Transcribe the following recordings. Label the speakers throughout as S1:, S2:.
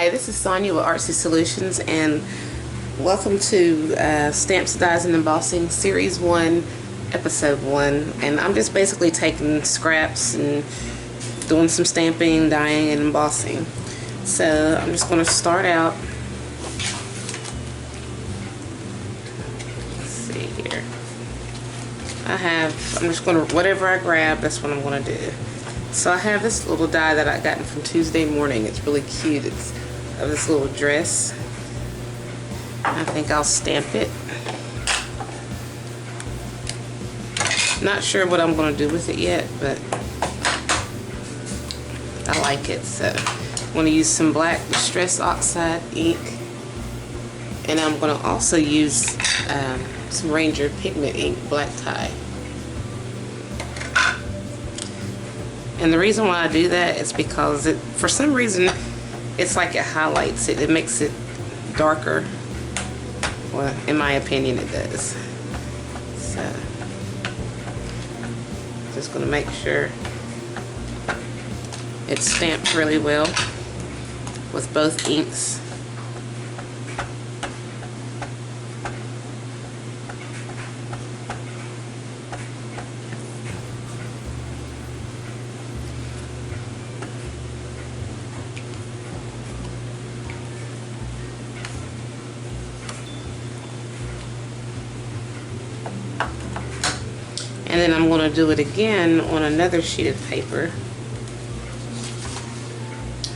S1: Hi, this is Sonia with Artsy Solutions, and welcome to Stamps, Dies, and Embossing Series 1, Episode 1. And I'm just basically taking scraps and doing some stamping, dyeing, and embossing. So I'm just going to start out. Let's see here. I'm just going to, whatever I grab, that's what I'm going to do. So I have this little die that I got from Tuesday Morning. It's really cute. It's of this little dress. I think I'll stamp it. Not sure what I'm going to do with it yet, but I like it. So I'm going to use some black Distress Oxide ink, and I'm going to also use some Ranger Pigment ink, black tie. And the reason why I do that is because for some reason, it's like it highlights it. It makes it darker. Well, in my opinion, it does. So, just going to make sure it's stamped really well with both inks. And then I'm going to do it again on another sheet of paper. I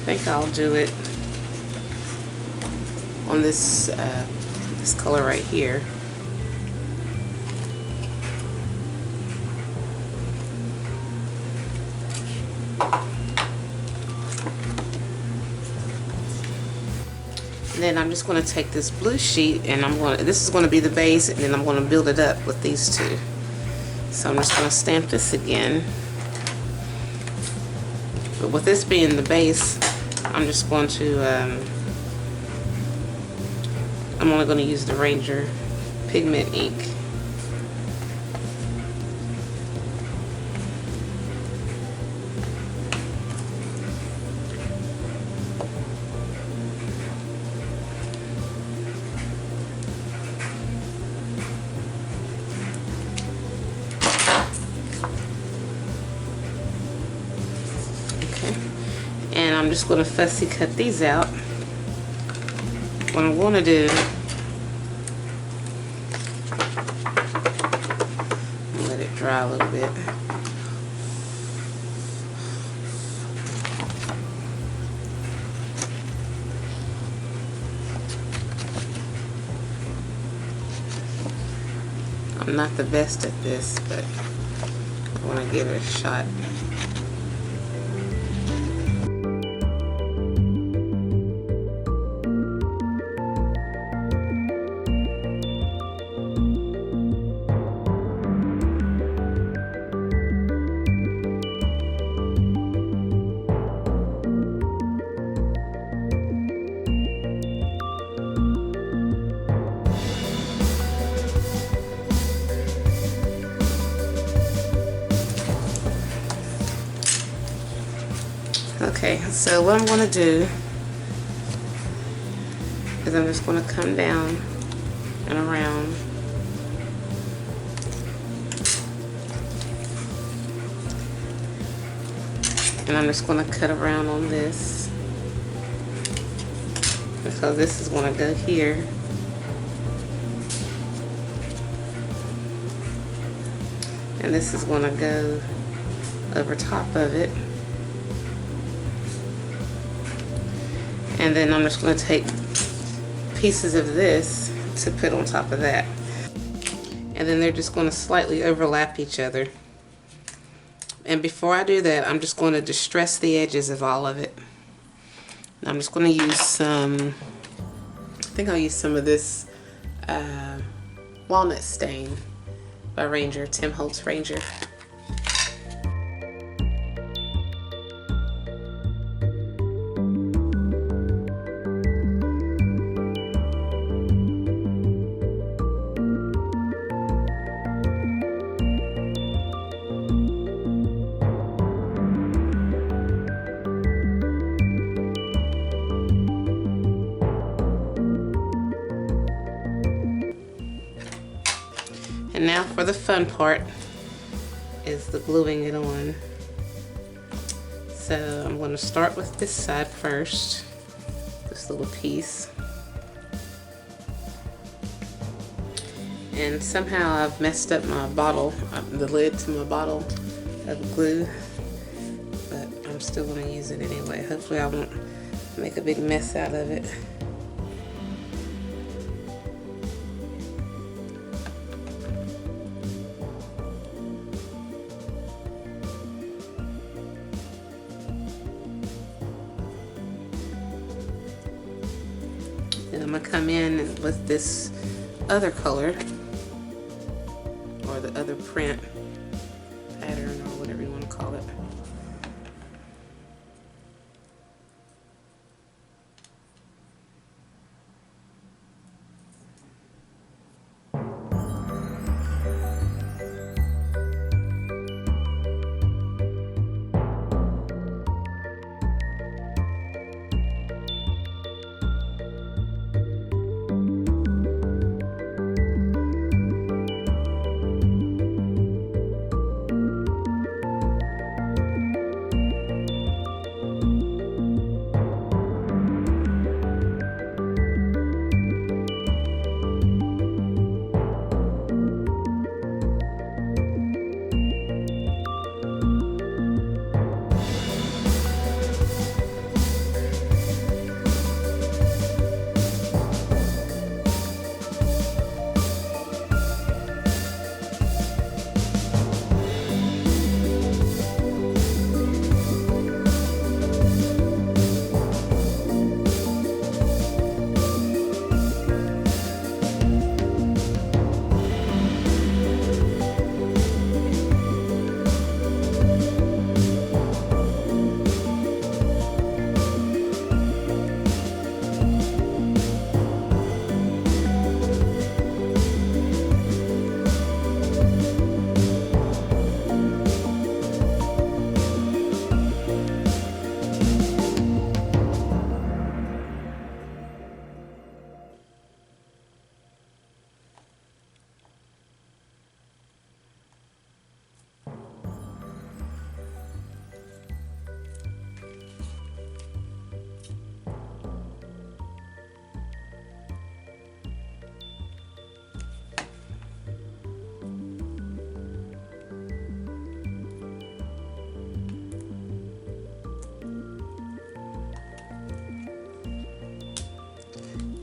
S1: think I'll do it on this this color right here. And then I'm just going to take this blue sheet, and this is going to be the base, and then I'm going to build it up with these two. So I'm just going to stamp this again. But with this being the base, I'm just going to, I'm only going to use the Ranger Pigment ink. And I'm just going to fussy cut these out. What I'm going to do, let it dry a little bit. I'm not the best at this, but I want to give it a shot. Okay, so what I'm going to do is I'm just going to come down and around. And I'm just going to cut around on this, because this is going to go here. And this is going to go over top of it. And then I'm just going to take pieces of this to put on top of that. And then they're just going to slightly overlap each other. And before I do that, I'm just going to distress the edges of all of it. And I'm just going to use some, I think I'll use some of this walnut stain by Ranger, Tim Holtz Ranger. And now for the fun part, is the gluing it on. So I'm going to start with this side first, this little piece. And somehow I've messed up my bottle, the lid to my bottle of glue, but I'm still going to use it anyway. Hopefully I won't make a big mess out of it. And I'm going to come in with this other color, or the other print pattern, or whatever you want to call it.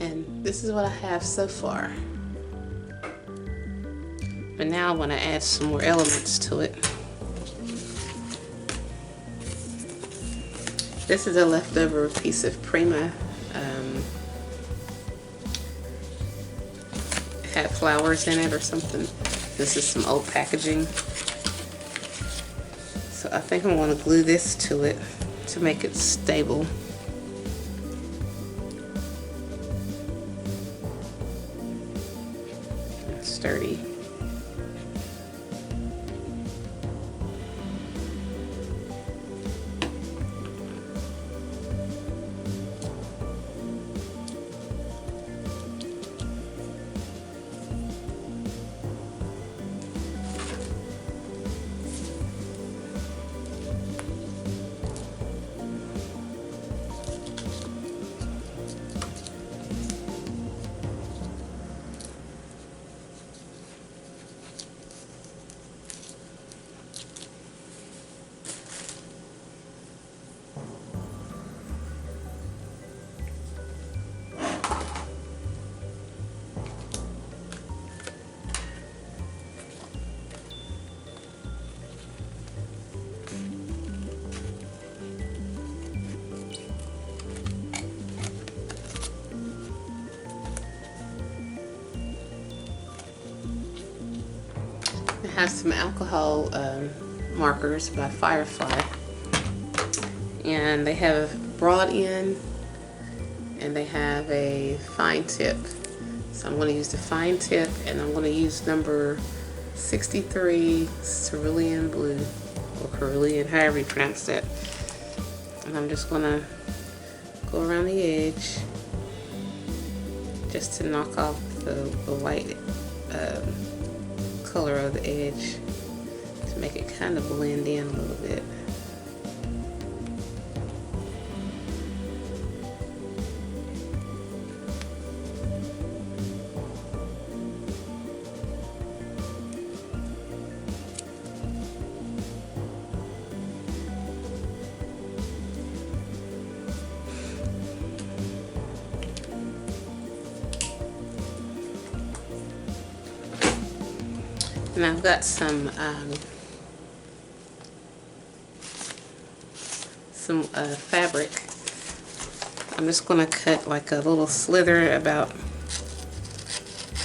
S1: And this is what I have so far. But now I want to add some more elements to it. This is a leftover piece of Prima. Had flowers in it or something. This is some old packaging. So I think I want to glue this to it to make it stable. And sturdy. I have some alcohol markers by Firefly, and they have a broad end and they have a fine tip. So I'm going to use the fine tip, and I'm going to use number 63 Cerulean Blue, or Cerulean, however you pronounce that. And I'm just going to go around the edge just to knock off the white color of the edge to make it kind of blend in a little bit. And I've got some fabric. I'm just going to cut like a little slither about,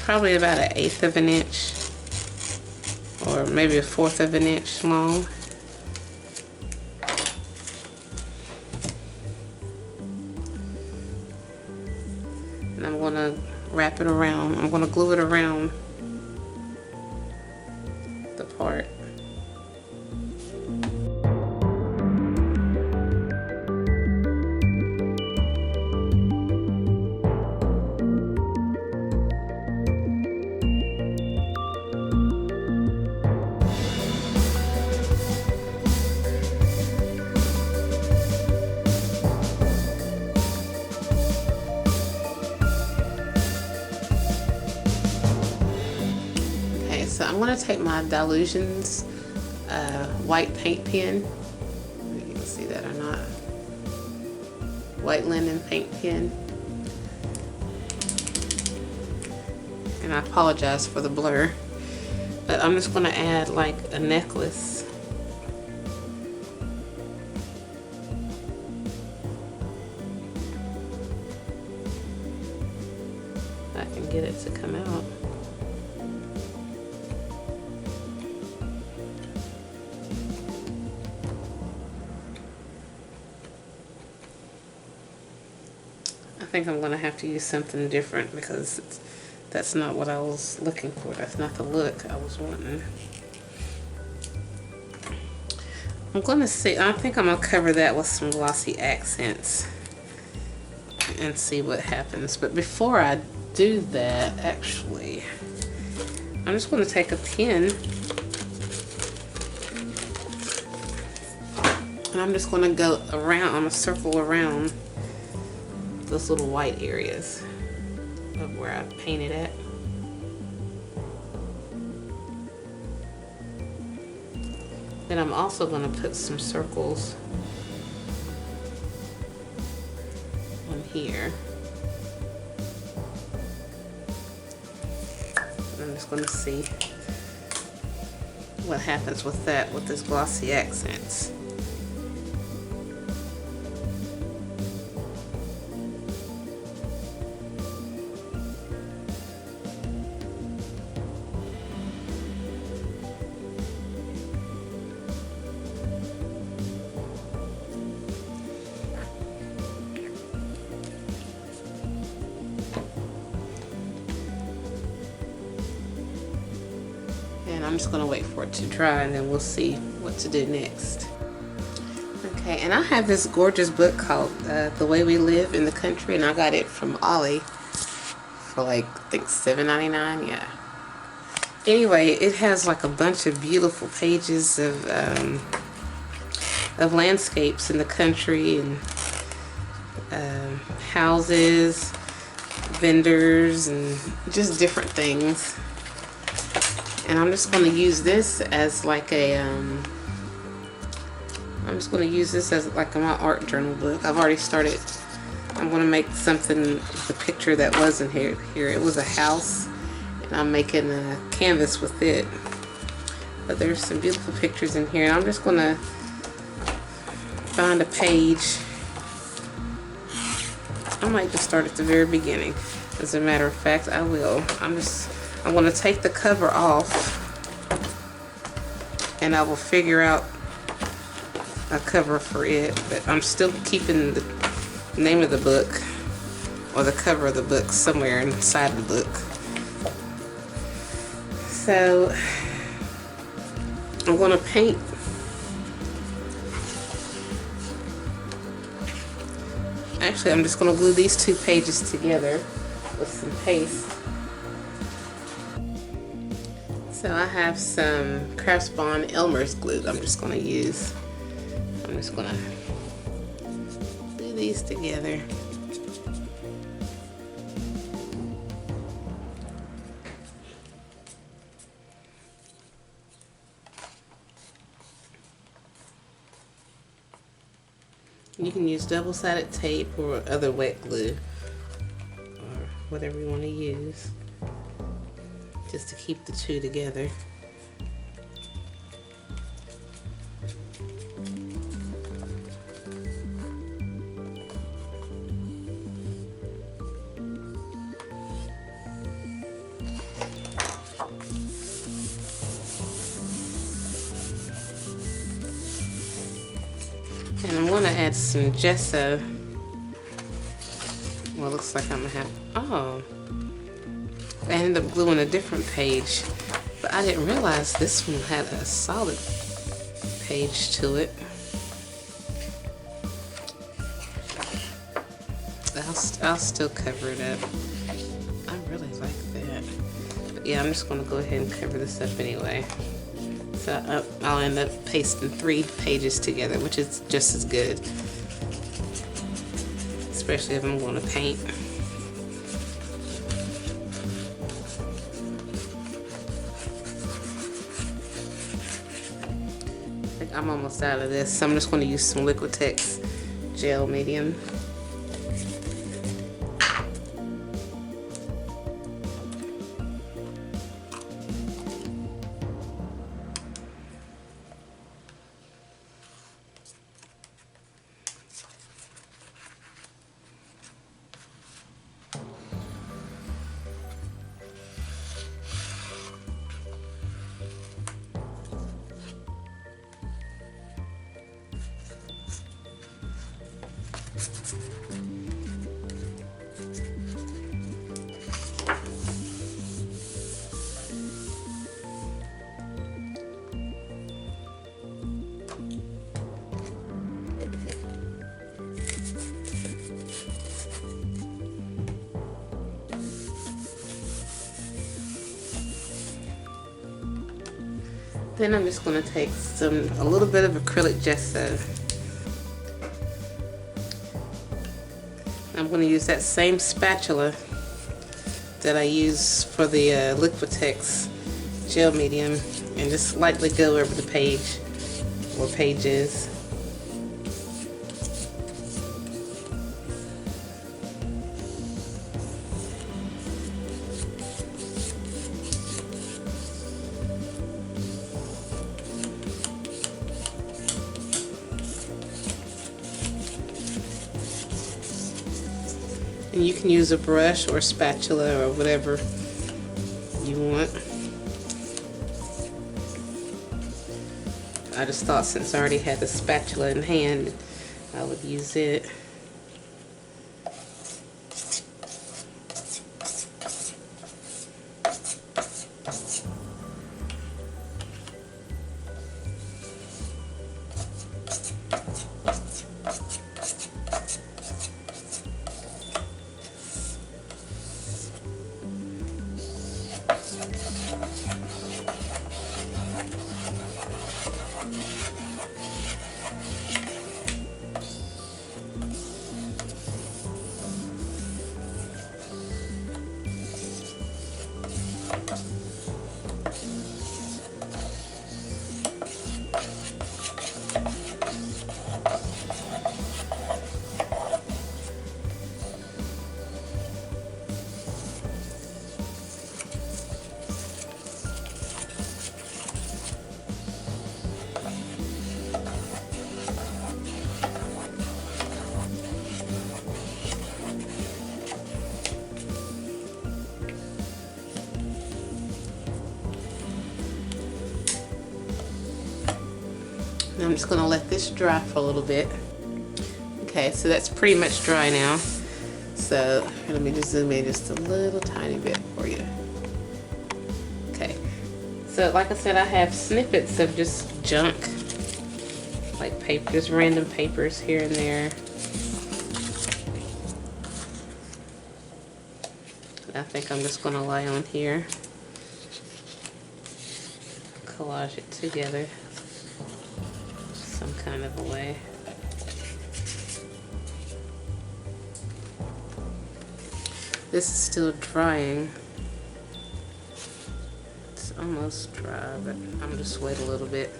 S1: probably about 1/8 of an inch or maybe 1/4 of an inch long. And I'm going to wrap it around. I'm going to glue it around the part. So I'm going to take my Dilutions white paint pen. You can see that or not. White linen paint pen. And I apologize for the blur. But I'm just going to add like a necklace. I can get it to come out. I think I'm going to have to use something different because that's not what I was looking for. That's not the look I was wanting. I'm going to see, I think I'm going to cover that with some glossy accents and see what happens. But before I do that, actually, I'm just going to take a pen and I'm just going to go around, I'm going to circle around those little white areas of where I painted at. Then I'm also going to put some circles on here. I'm just going to see what happens with that, with this glossy accents. I'm just going to wait for it to dry and then we'll see what to do next. Okay, and I have this gorgeous book called The Way We Live in the Country, and I got it from Ollie for like, I think $7.99, yeah. Anyway, it has like a bunch of beautiful pages of landscapes in the country and houses, vendors, and just different things. And I'm just going to use this as like a, I'm just going to use this as like my art journal book. I've already started, I'm going to make something, the picture that wasn't here. It was a house, and I'm making a canvas with it. But there's some beautiful pictures in here. And I'm just going to find a page. I might just start at the very beginning. As a matter of fact, I will. I'm going to take the cover off, and I will figure out a cover for it, but I'm still keeping the name of the book or the cover of the book somewhere inside the book. So I'm going to paint actually I'm just going to glue these two pages together with some paste. So I have some Crafts Bond Elmer's glue I'm just going to use. I'm just going to glue these together. You can use double-sided tape or other wet glue or whatever you want to use just to keep the two together. And I'm going to add some gesso. Well, it looks like I'm going to have, oh, I ended up gluing a different page, but I didn't realize this one had a solid page to it. I'll still cover it up. I really like that. But yeah, I'm just going to go ahead and cover this up anyway. So I'll end up pasting 3 pages together, which is just as good, especially if I'm going to paint. I think I'm almost out of this, so I'm just going to use some Liquitex gel medium. Then I'm just going to take a little bit of acrylic gesso. I'm going to use that same spatula that I use for the Liquitex gel medium and just lightly go over the page or pages. And you can use a brush or a spatula or whatever you want. I just thought since I already had the spatula in hand, I would use it. I'm just going to let this dry for a little bit. Okay, so that's pretty much dry now. So let me just zoom in just a little tiny bit for you. Okay, so like I said, I have snippets of just junk, like paper, just random papers here and there. I think I'm just going to lie on here. collage it together some kind of a way. This is still drying. It's almost dry, but I'm just wait a little bit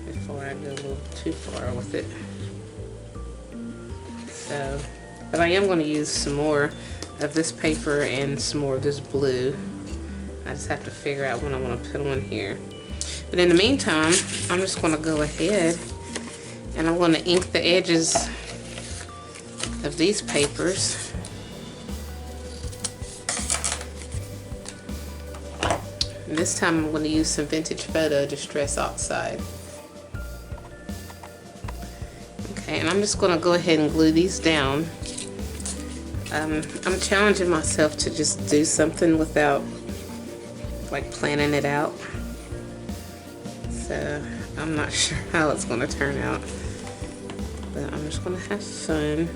S1: before I go a little too far with it. So, but I am going to use some more of this paper and some more of this blue. I just have to figure out what I want to put on here. But in the meantime, I'm just going to go ahead and I'm going to ink the edges of these papers. And this time I'm going to use some Vintage Photo Distress Oxide. Okay, and I'm just going to go ahead and glue these down. I'm challenging myself to just do something without like planning it out. So I'm not sure how it's going to turn out. But I'm just going to have fun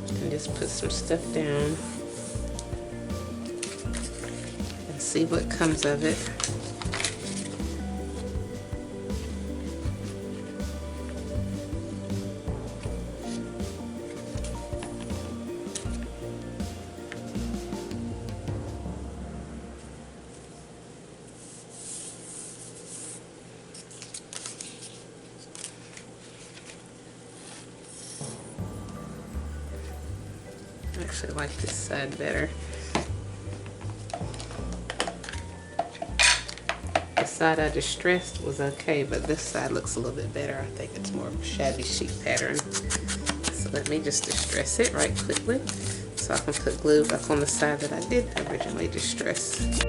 S1: and just put some stuff down and see what comes of it. I actually like this side better. The side I distressed was okay, but this side looks a little bit better. I think it's more of a shabby chic pattern. So let me just distress it right quickly so I can put glue back on the side that I did originally distress.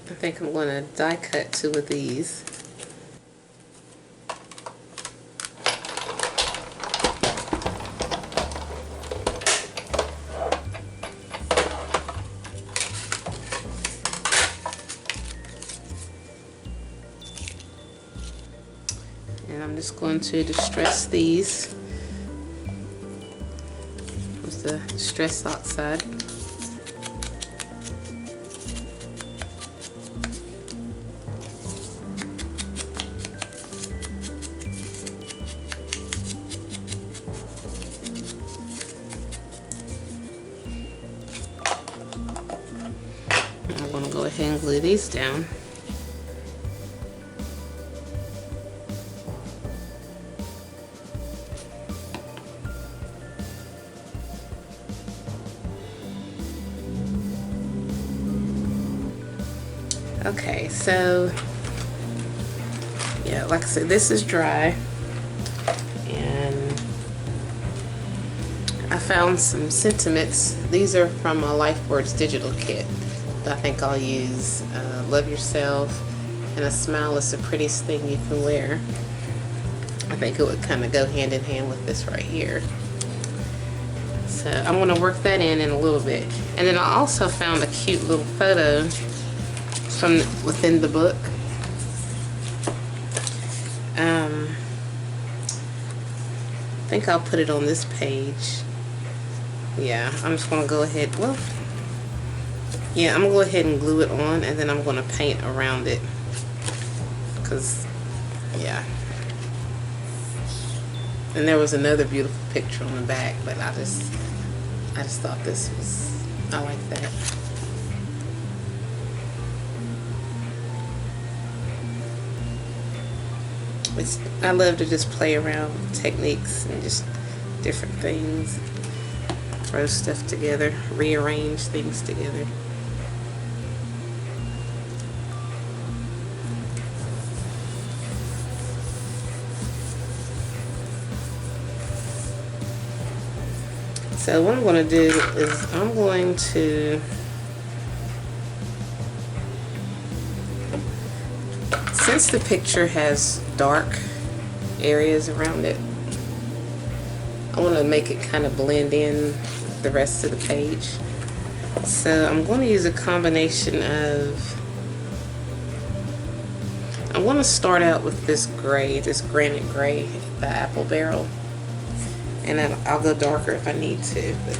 S1: I think I'm going to die cut 2 of these. And I'm just going to distress these with the Distress Oxide. I'm going to go ahead and glue these down. Okay, so yeah, like I said, this is dry, and I found some sentiments. These are from a LifeWords digital kit. I think I'll use Love Yourself and A Smile is the Prettiest Thing You Can Wear. I think it would kind of go hand in hand with this right here. So I'm going to work that in a little bit. And then I also found a cute little photo from within the book. I think I'll put it on this page. Yeah, I'm just going to go ahead. Well, yeah, I'm going to go ahead and glue it on, and then I'm going to paint around it. Because, yeah. And there was another beautiful picture on the back, but I just thought this was, I like that. I love to just play around with techniques and just different things. Throw stuff together, rearrange things together. So what I'm going to do is I'm going to since the picture has dark areas around it, I want to make it kind of blend in with the rest of the page. So I'm going to use a combination of, I want to start out with this gray, this granite gray, the apple barrel. And then I'll go darker if I need to, but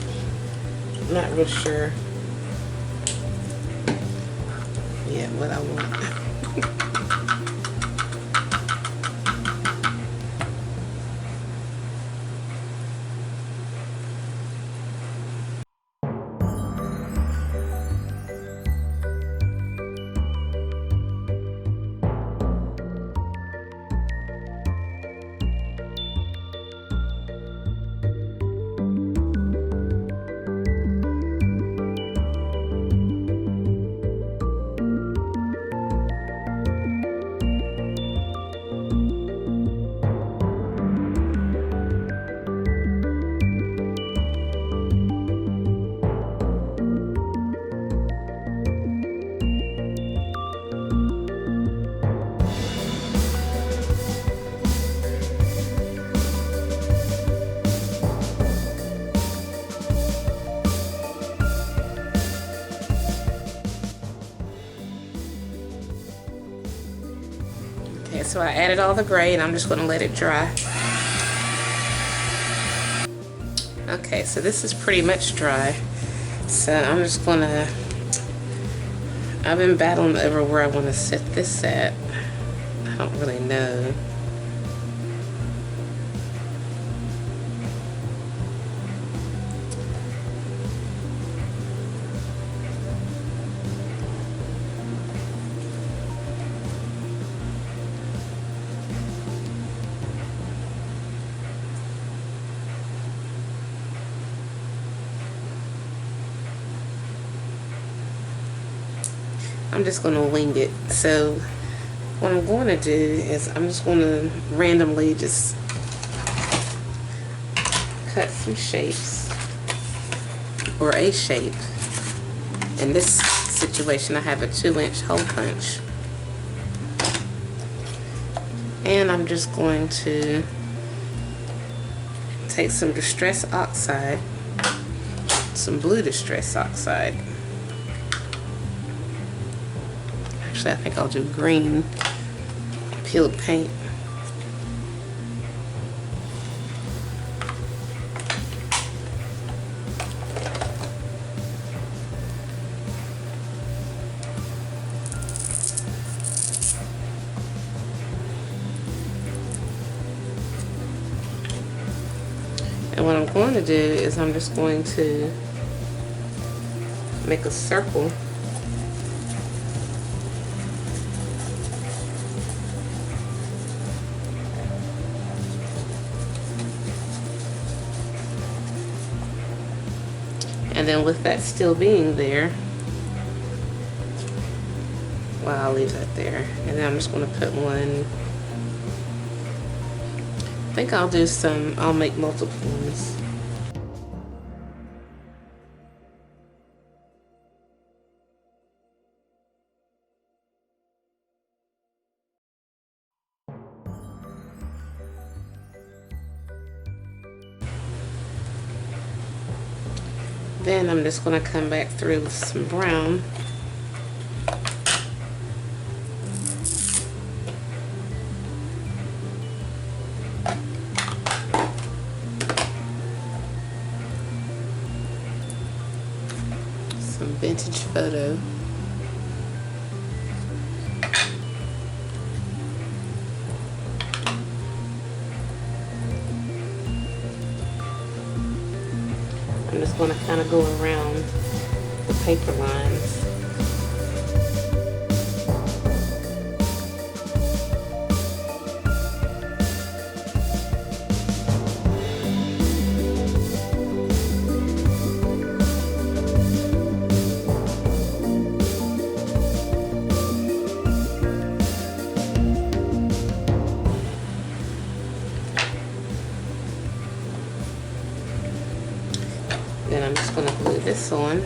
S1: I'm not real sure yet what I want. So I added all the gray and I'm just going to let it dry. Okay, so this is pretty much dry. So I'm just going to, I've been battling over where I want to set this at. I don't really know. I'm just going to wing it. So what I'm going to do is I'm just going to randomly just cut some shapes, or a shape. In this situation I have a 2-inch hole punch, and I'm just going to take some Distress Oxide, some blue Distress Oxide. Actually, I think I'll do green peeled paint. And what I'm going to do is I'm just going to make a circle . And then with that still being there, well, I'll leave that there. And then I'm just going to put one, I think I'll do some, I'll make multiple ones. Then I'm just going to come back through with some brown. Some vintage photo. I'm just going to kind of go around the paper lines. on.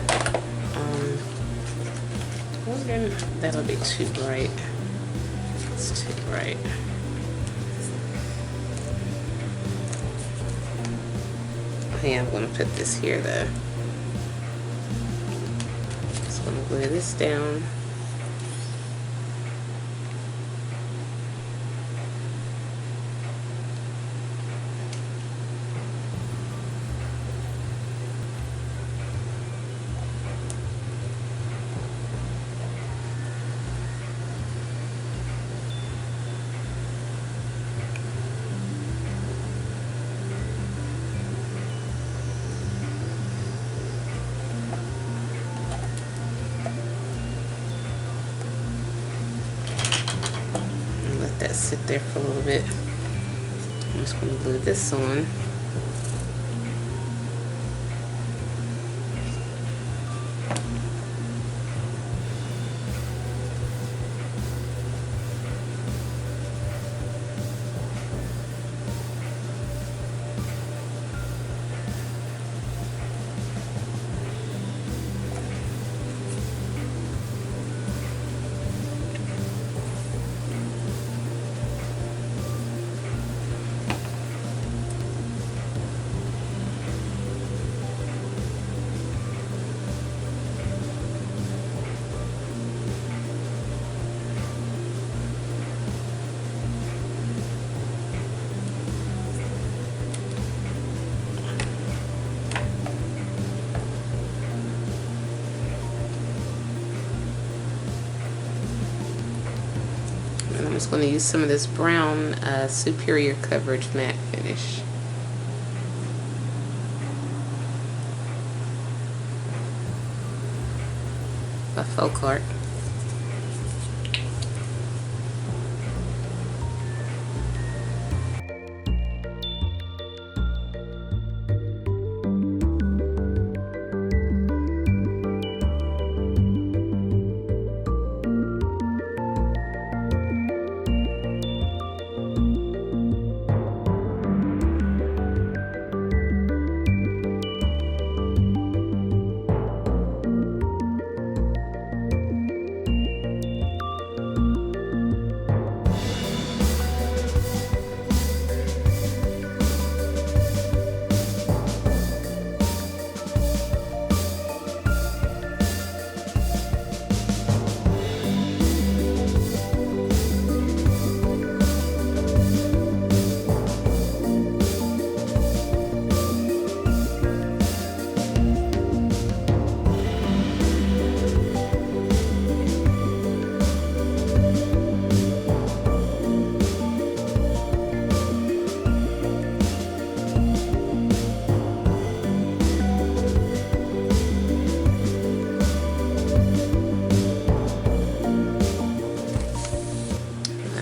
S1: That'll be too bright. It's too bright. Yeah, I'm going to put this here though. Just going to glue this down. That sit there for a little bit. I'm just going to glue this on. I'm just going to use some of this brown Superior Coverage Matte Finish. By Folk Art.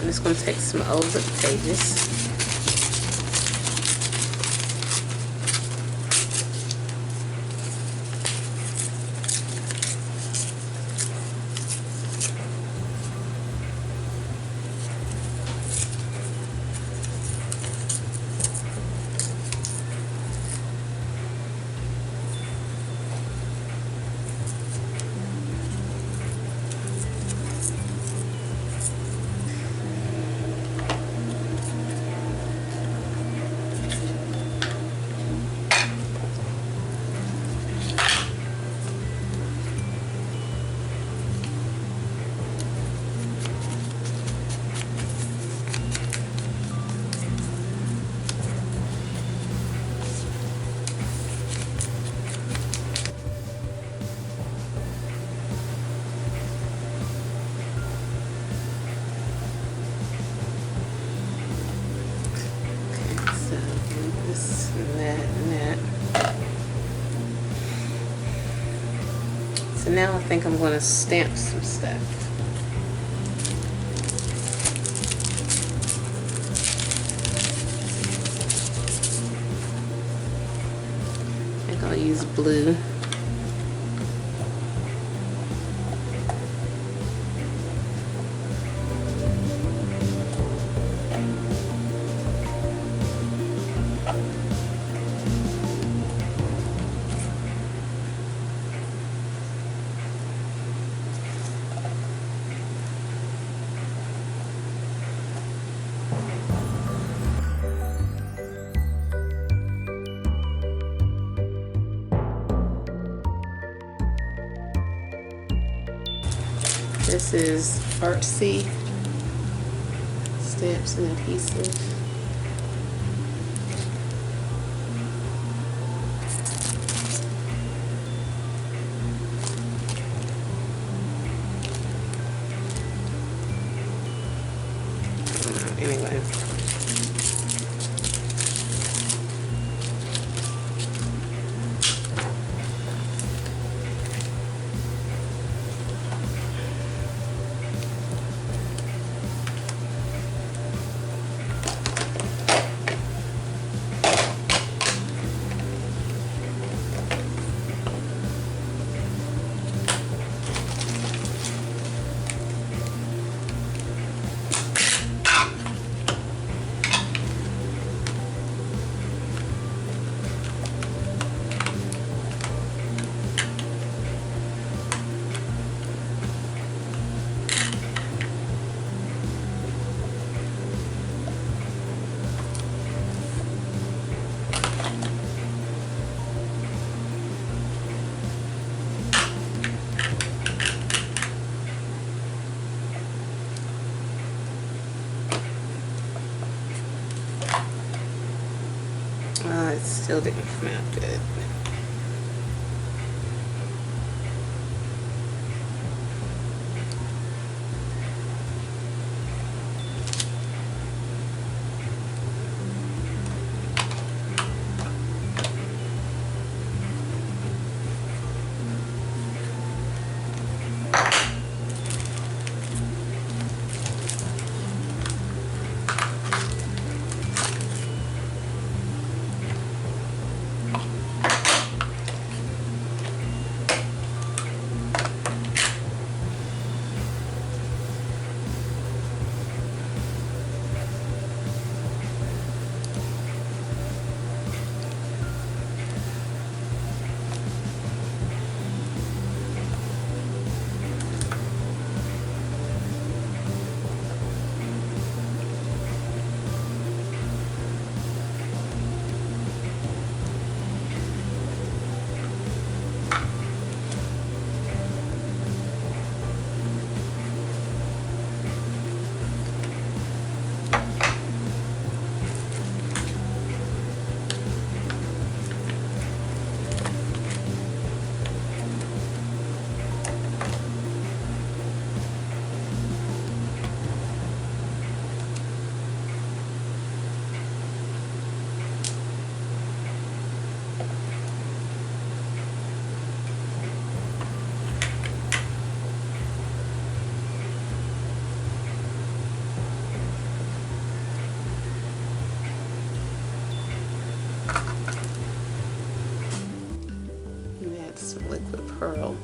S1: I'm just going to take some old book pages. So now I think I'm going to stamp some stuff. I think I'll use blue. This is artsy stamps and adhesive. Anyway. It still didn't come out good. Some liquid pearl.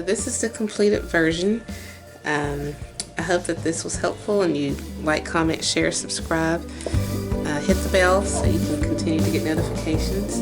S1: this is the completed version. I hope that this was helpful, and you like, comment, share, subscribe. Hit the bell so you can continue to get notifications.